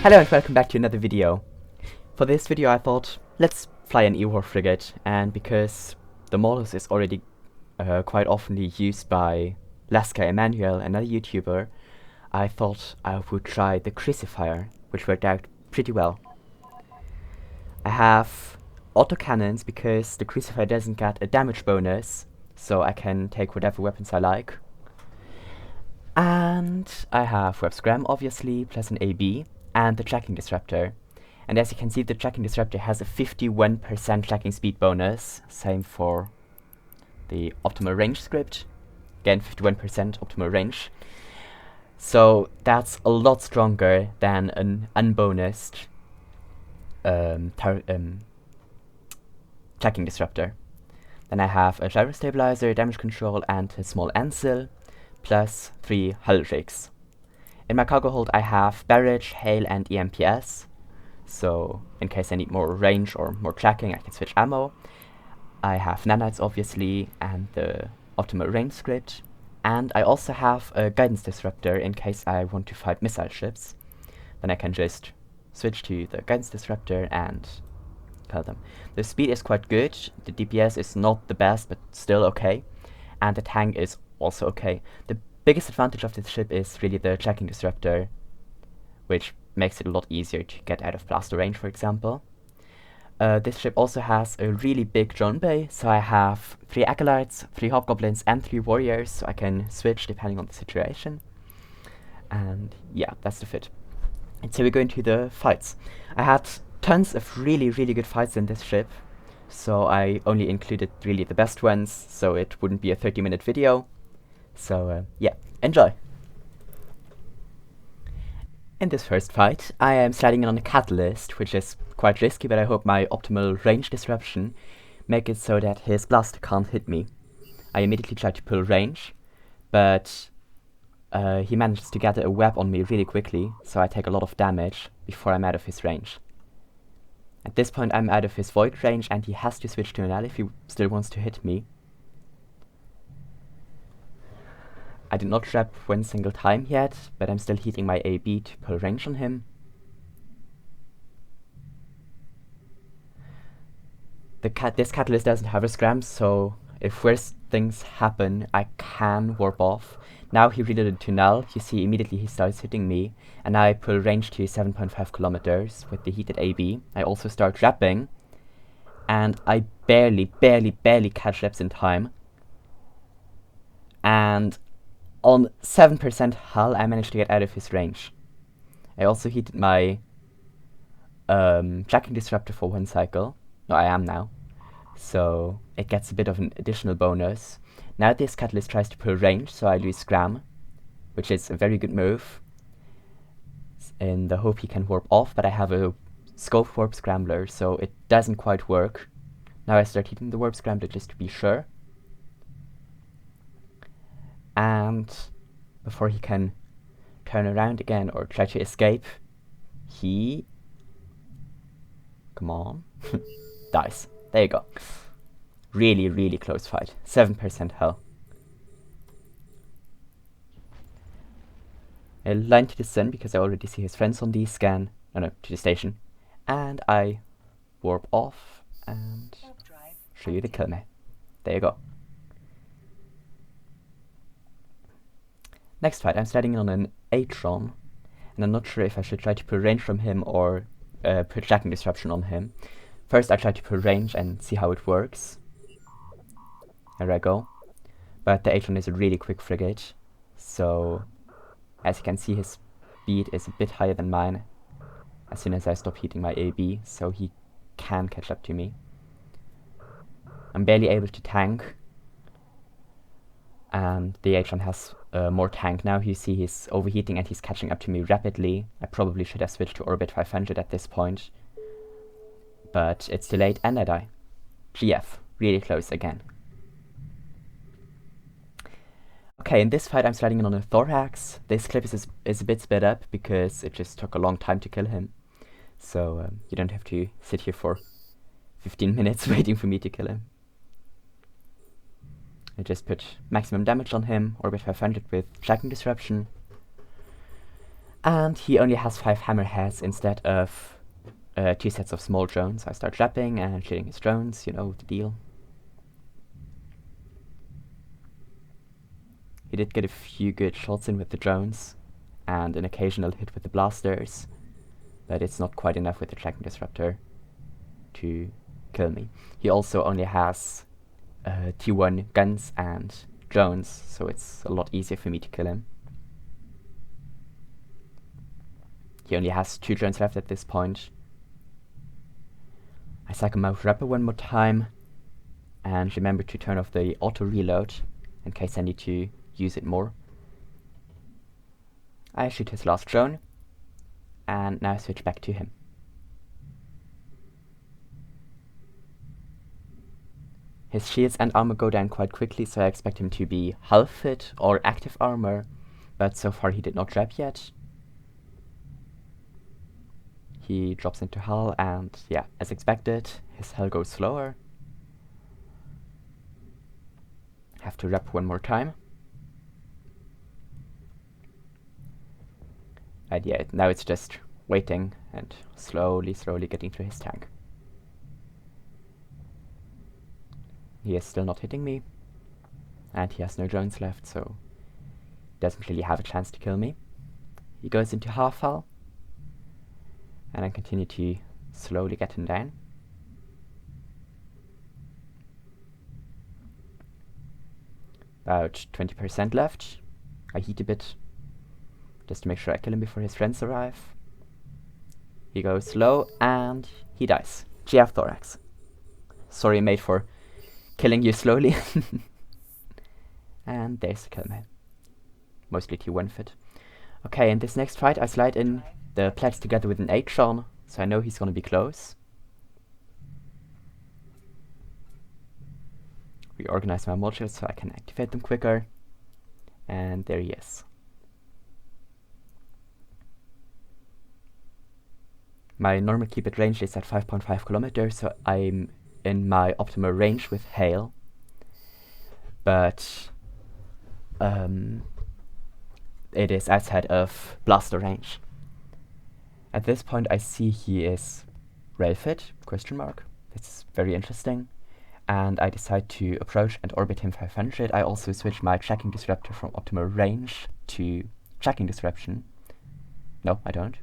Hello and welcome back to another video. For this video I thought, let's fly an E-War Frigate, and because the models is already quite often used by Lowsec Emmanuel, another YouTuber, I thought I would try the Crucifier, which worked out pretty well. I have autocannons because the Crucifier doesn't get a damage bonus, so I can take whatever weapons I like. And I have web scram obviously, plus an AB, and the tracking disruptor. And as you can see, the tracking disruptor has a 51% tracking speed bonus, same for the optimal range script. Again, 51% optimal range. So that's a lot stronger than an unbonused tracking disruptor. Then I have a gyro stabilizer, damage control, and a small ancil, plus 3 hull rigs. In my cargo hold I have barrage, hail, and EMPS, so in case I need more range or more tracking I can switch ammo. I have nanites obviously, and the optimal range script, and I also have a guidance disruptor in case I want to fight missile ships. Then I can just switch to the guidance disruptor and kill them. The speed is quite good, the DPS is not the best but still okay, and the tank is also okay. The biggest advantage of this ship is really the tracking disruptor, which makes it a lot easier to get out of blaster range, for example. This ship also has a really big drone bay, so I have 3 acolytes, 3 hobgoblins, and 3 warriors, so I can switch depending on the situation. And yeah, that's the fit. And so we go into the fights. I had tons of really good fights in this ship, so I only included really the best ones, so it wouldn't be a 30-minute video. So yeah, enjoy! In this first fight, I am sliding in on a catalyst, which is quite risky, but I hope my optimal range disruption make it so that his blaster can't hit me. I immediately try to pull range, but he manages to gather a web on me really quickly, so I take a lot of damage before I'm out of his range. At this point I'm out of his void range and he has to switch to an ally if he still wants to hit me. I did not trap one single time yet, but I'm still heating my AB to pull range on him. This catalyst doesn't have a scram, so if worse things happen, I can warp off. Now he reloaded to null, you see immediately he starts hitting me, and I pull range to 7.5 kilometers with the heated AB. I also start trapping, and I barely catch reps in time. And on 7% hull, I managed to get out of his range. I also heated my tracking disruptor for 1 cycle. No, I am now. So it gets a bit of an additional bonus. Now this catalyst tries to pull range, so I lose scram, which is a very good move, in the hope he can warp off, but I have a scope warp scrambler, so it doesn't quite work. Now I start hitting the warp scrambler just to be sure. And before he can turn around again or try to escape, he... come on. dies. There you go. Really close fight. 7% health. I line to the sun because I already see his friends on the scan. No, to the station. And I warp off and show you the kill me. There you go. Next fight, I'm sliding in on an Atron, and I'm not sure if I should try to pull range from him or put tracking disruption on him. First I try to pull range and see how it works. There I go. But the Atron is a really quick frigate, so as you can see his speed is a bit higher than mine as soon as I stop heating my AB, so he can catch up to me. I'm barely able to tank, and the Atron has more tank. Now you see he's overheating and he's catching up to me rapidly. I probably should have switched to Orbit 500 at this point, but it's too late and I die. GF, really close again. Okay, in this fight I'm sliding in on a Thorax. This clip is a bit sped up because it just took a long time to kill him. So you don't have to sit here for 15 minutes waiting for me to kill him. I just put maximum damage on him, Orbit 500 with tracking disruption. And he only has 5 hammerheads instead of 2 sets of small drones. I start trapping and shooting his drones, you know the deal. He did get a few good shots in with the drones, and an occasional hit with the blasters, but it's not quite enough with the tracking disruptor to kill me. He also only has T1 guns and drones, so it's a lot easier for me to kill him. He only has 2 drones left at this point. I cycle my Rapper one more time, and remember to turn off the auto reload in case I need to use it more. I shoot his last drone, and now switch back to him. His shields and armor go down quite quickly, so I expect him to be hull fit or active armor, but so far he did not drop yet. He drops into hull, and yeah, as expected, his hull goes slower. Have to rep one more time. And yeah, now it's just waiting and slowly getting through his tank. He is still not hitting me, and he has no drones left, so doesn't really have a chance to kill me. He goes into half hull, and I continue to slowly get him down. About 20% left. I heat a bit, just to make sure I kill him before his friends arrive. He goes low, and he dies. GF Thorax. Sorry, mate, for killing you slowly. And there's the kill, man. Mostly T1 fit. Okay, in this next fight, I slide in the Plex together with an Atron, so I know he's gonna be close. Reorganize my modules so I can activate them quicker. And there he is. My normal keep-it range is at 5.5 kilometers, so I'm in my optimal range with hail. But it is outside of blaster range. At this point I see he is rail fit, question mark. It's very interesting. And I decide to approach and orbit him 500. I also switch my tracking disruptor from optimal range to tracking disruption. No, I don't.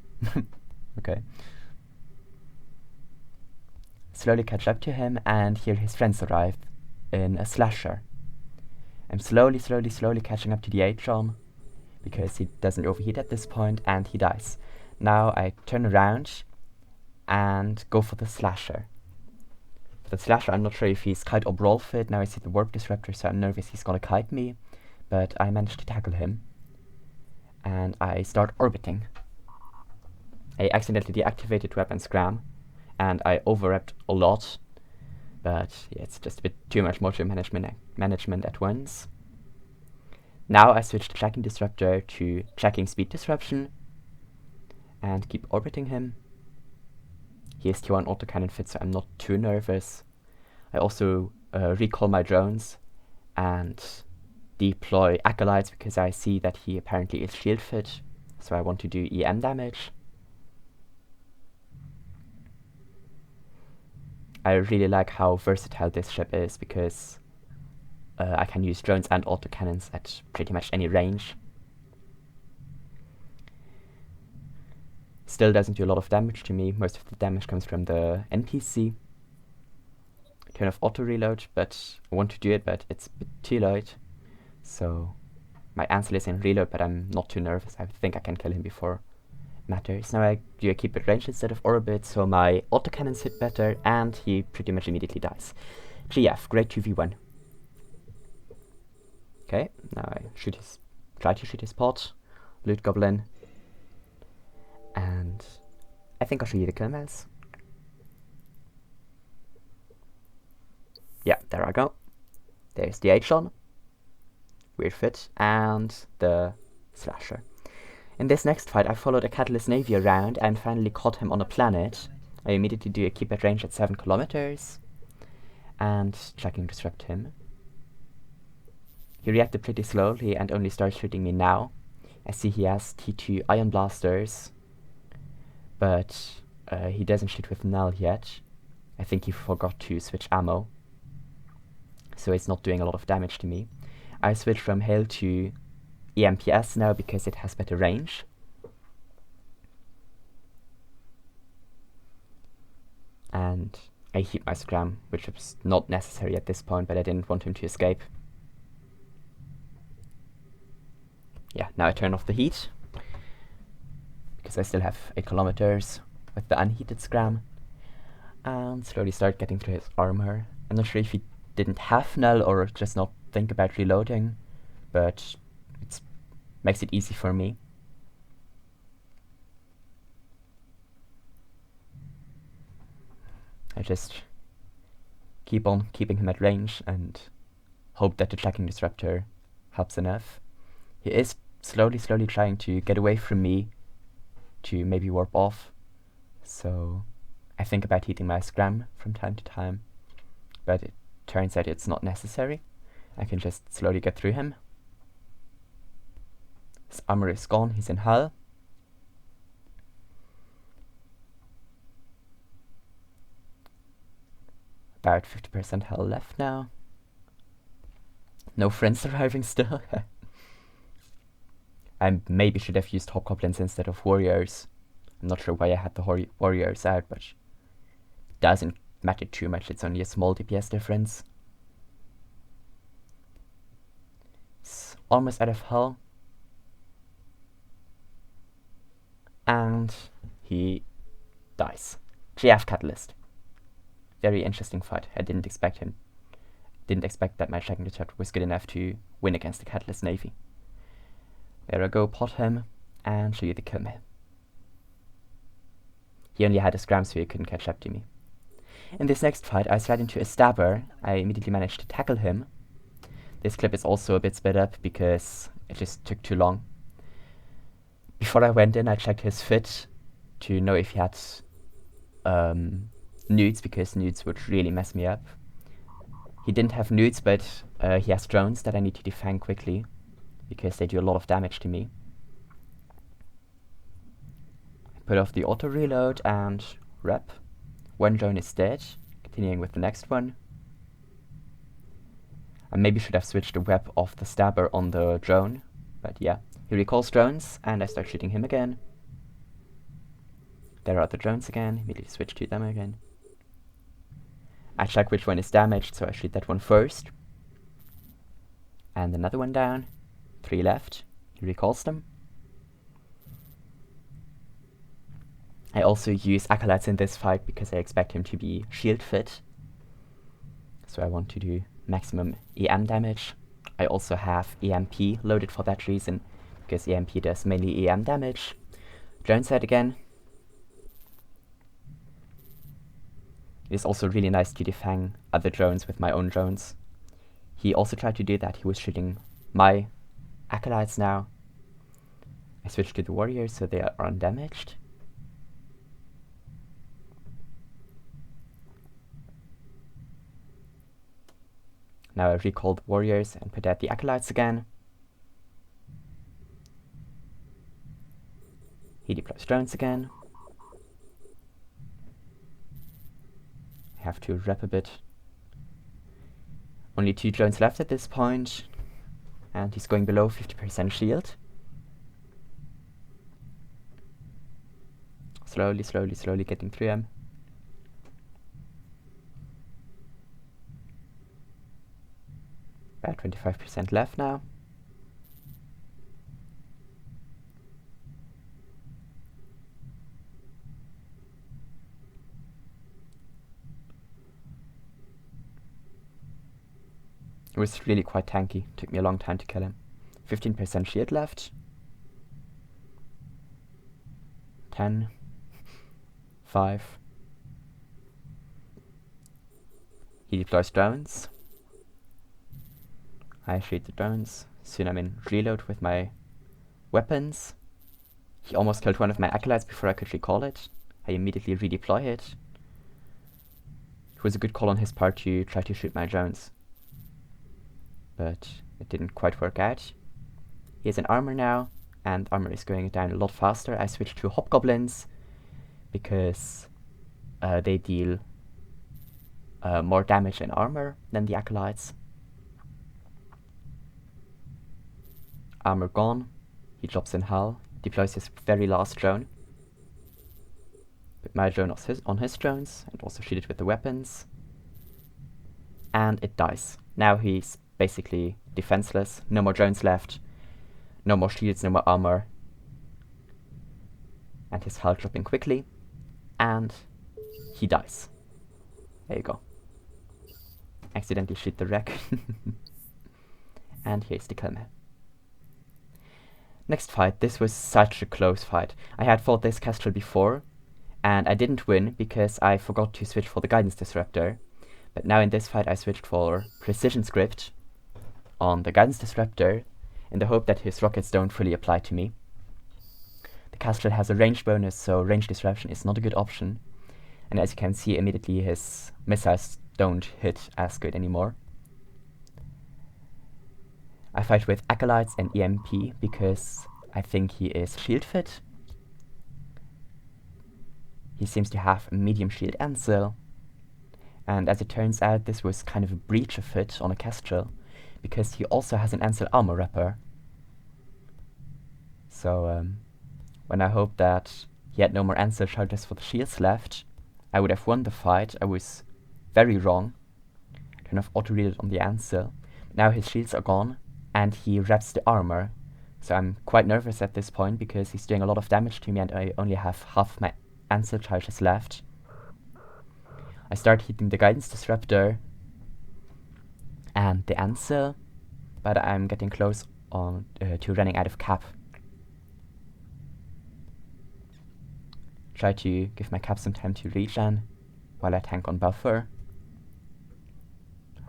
Okay. Slowly catch up to him, and here his friends arrive in a slasher. I'm slowly catching up to the Atron, because he doesn't overheat at this point, and he dies. Now I turn around and go for the slasher. For the slasher, I'm not sure if he's kite or brawl fit. Now I see the warp disruptor, so I'm nervous he's gonna kite me, but I managed to tackle him, and I start orbiting. I accidentally deactivated weapon scram, and I overwrapped a lot, but yeah, it's just a bit too much module management at once. Now I switch the tracking disruptor to tracking speed disruption, and keep orbiting him. He is T1 autocannon fit, so I'm not too nervous. I also recall my drones and deploy acolytes, because I see that he apparently is shield fit, so I want to do EM damage. I really like how versatile this ship is, because I can use drones and autocannons at pretty much any range. Still doesn't do a lot of damage to me. Most of the damage comes from the NPC. Turn off auto reload, but I want to do it, but it's a bit too late. So my answer is in reload, but I'm not too nervous. I think I can kill him before it matters. Now I do a keep it range instead of orbit, so my autocannons hit better, and he pretty much immediately dies. GF, great 2v1. Okay, now I try to shoot his pot, loot goblin, and I think I'll show you the kill mills. Yeah, there I go. There's the H-on, weird fit, and the slasher. In this next fight, I followed a Catalyst Navy around and finally caught him on a planet. I immediately do a keep at range at 7 kilometers, and tracking disrupt him. He reacted pretty slowly and only started shooting me now. I see he has T2 ion blasters, but he doesn't shoot with null yet. I think he forgot to switch ammo, so it's not doing a lot of damage to me. I switch from hail to EMPS now because it has better range. And I heat my scram, which was not necessary at this point, but I didn't want him to escape. Yeah, now I turn off the heat, because I still have 8 kilometers with the unheated scram, and slowly start getting through his armor. I'm not sure if he didn't have null or just not think about reloading, but it makes it easy for me. I just keep on keeping him at range and hope that the tracking disruptor helps enough. He is slowly trying to get away from me to maybe warp off, so I think about heating my scram from time to time, but it turns out it's not necessary. I can just slowly get through him. His armor is gone, he's in hull. About 50% hull left now. No friends arriving still. I maybe should have used hobgoblins instead of warriors. I'm not sure why I had the warriors out, but it doesn't matter too much. It's only a small DPS difference. It's almost out of hull. And he dies. GF Catalyst. Very interesting fight. I didn't expect that my tracking disruptor was good enough to win against the Catalyst Navy. There I go, pot him, and show you the kill. He only had a scram, so he couldn't catch up to me. In this next fight, I slid into a stabber. I immediately managed to tackle him. This clip is also a bit sped up because it just took too long. Before I went in, I checked his fit to know if he had nudes, because nudes would really mess me up. He didn't have nudes, but he has drones that I need to defang quickly, because they do a lot of damage to me. I put off the auto reload and rep. One drone is dead, continuing with the next one. I maybe should have switched the web off the stabber on the drone, but yeah. He recalls drones, and I start shooting him again. There are the drones again, immediately switch to them again. I check which one is damaged, so I shoot that one first. And another one down. 3 left. He recalls them. I also use acolytes in this fight because I expect him to be shield fit. So I want to do maximum EM damage. I also have EMP loaded for that reason, because EMP does mainly EM damage. Drone set again. It is also really nice to defang other drones with my own drones. He also tried to do that. He was shooting my acolytes now. I switched to the warriors so they are undamaged. Now I recall the warriors and put out the acolytes again. He deploys drones again. I have to rep a bit. Only 2 drones left at this point, and he's going below 50% shield. Slowly getting through him. About 25% left now. It was really quite tanky. Took me a long time to kill him. 15% shield left. 10. 5. He deploys drones. I shoot the drones. Soon I'm in reload with my weapons. He almost killed one of my acolytes before I could recall it. I immediately redeploy it. It was a good call on his part to try to shoot my drones, but it didn't quite work out. He has an armor now, and armor is going down a lot faster. I switched to hobgoblins because they deal more damage in armor than the acolytes. Armor gone. He drops in hull, deploys his very last drone. Put my drone on his drones, and also shoot it with the weapons. And it dies. Now he's basically defenseless. No more drones left. No more shields, no more armor. And his hull dropping quickly. And he dies. There you go. Accidentally shoot the wreck. And here's the kill map. Next fight. This was such a close fight. I had fought this Kestrel before, and I didn't win because I forgot to switch for the Guidance Disruptor. But now in this fight I switched for Precision Script on the Guidance Disruptor in the hope that his rockets don't fully apply to me. The Kestrel has a range bonus, so range disruption is not a good option. And as you can see, immediately his missiles don't hit as good anymore. I fight with Acolytes and EMP because I think he is shield fit. He seems to have a medium shield Ancil. And as it turns out, this was kind of a breach of fit on a Kestrel, because he also has an Ancil armor wrapper. So when I hoped that he had no more Ancil charges for the shields left, I would have won the fight. I was very wrong. Kind of auto-reeled on the Ancil. Now his shields are gone, and he wraps the armor. So I'm quite nervous at this point, because he's doing a lot of damage to me, and I only have half my Ancil charges left. I start hitting the Guidance Disruptor and the Ancil, but I'm getting close on to running out of cap. Try to give my cap some time to regen while I tank on buffer.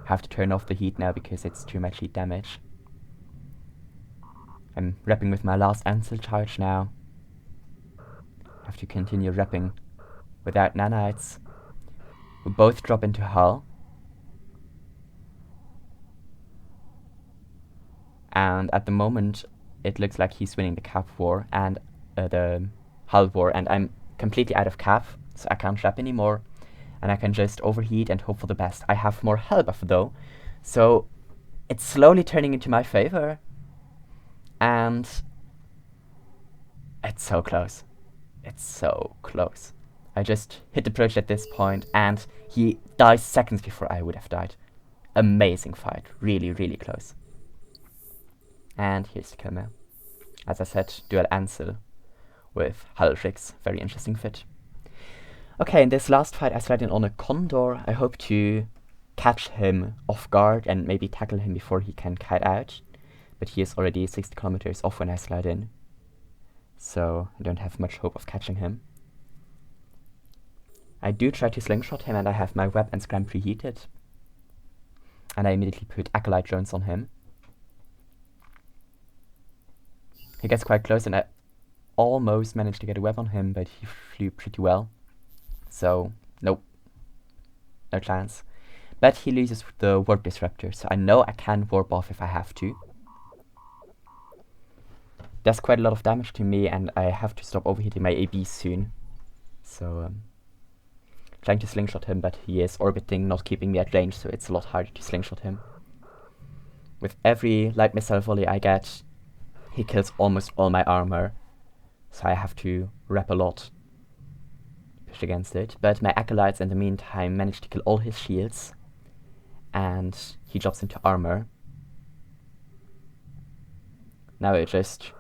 Have to turn off the heat now because it's too much heat damage. I'm repping with my last Ancil charge now. Have to continue repping without nanites. We both drop into hull. And at the moment, it looks like he's winning the cap war and the hull war, and I'm completely out of cap, so I can't rep anymore. And I can just overheat and hope for the best. I have more hull buff though, so it's slowly turning into my favor. And it's so close. It's so close. I just hit the bridge at this point, and he dies seconds before I would have died. Amazing fight. Really, really close. And here's the kill now. As I said, dual Ancil with hull rigs. Very interesting fit. Okay, in this last fight I slide in on a Condor. I hope to catch him off guard and maybe tackle him before he can kite out. But he is already 60 kilometers off when I slide in. So I don't have much hope of catching him. I do try to slingshot him, and I have my web and scram preheated. And I immediately put Acolyte drones on him. He gets quite close, and I almost managed to get a web on him, but he flew pretty well. So, nope. No chance. But he loses the Warp Disruptor, so I know I can warp off if I have to. Does quite a lot of damage to me, and I have to stop overheating my AB soon. So, trying to slingshot him, but he is orbiting, not keeping me at range, so it's a lot harder to slingshot him. With every light missile volley I get, he kills almost all my armor, so I have to rep a lot. Push against it, but my Acolytes in the meantime manage to kill all his shields, and he drops into armor. Now I just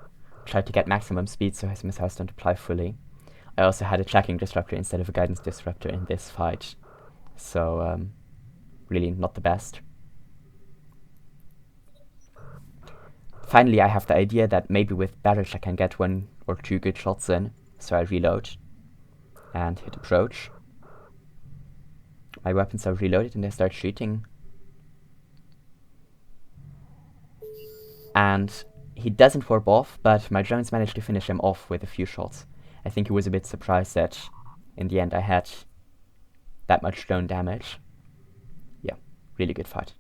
try to get maximum speed so his missiles don't apply fully. I also had a tracking disruptor instead of a guidance disruptor in this fight, so really not the best. Finally I have the idea that maybe with barrage I can get 1 or 2 good shots in, so I reload and hit approach. My weapons are reloaded and I start shooting. And he doesn't warp off, but my drones managed to finish him off with a few shots. I think he was a bit surprised that in the end I had that much drone damage. Yeah, really good fight.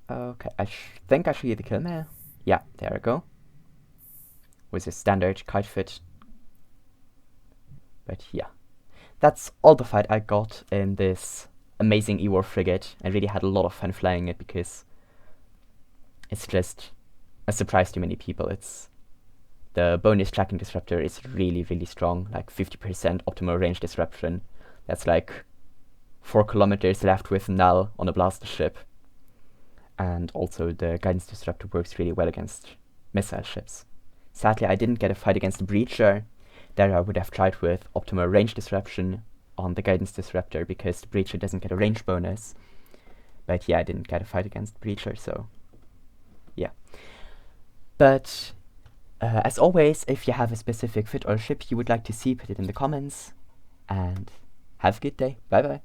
Okay, I think I should get the kill now. Yeah, there I go. With a standard kite fit. But yeah. That's all the fight I got in this amazing E-War Frigate. I really had a lot of fun flying it because it's just a surprise to many people. The bonus tracking disruptor is really, really strong, like 50% optimal range disruption. That's like 4 kilometers left with null on a blaster ship. And also the guidance disruptor works really well against missile ships. Sadly, I didn't get a fight against the Breacher. There I would have tried with optimal range disruption on the guidance disruptor because the Breacher doesn't get a range bonus. But yeah, I didn't get a fight against the Breacher, so yeah. But as always, if you have a specific fit or ship you would like to see, put it in the comments. And have a good day. Bye bye.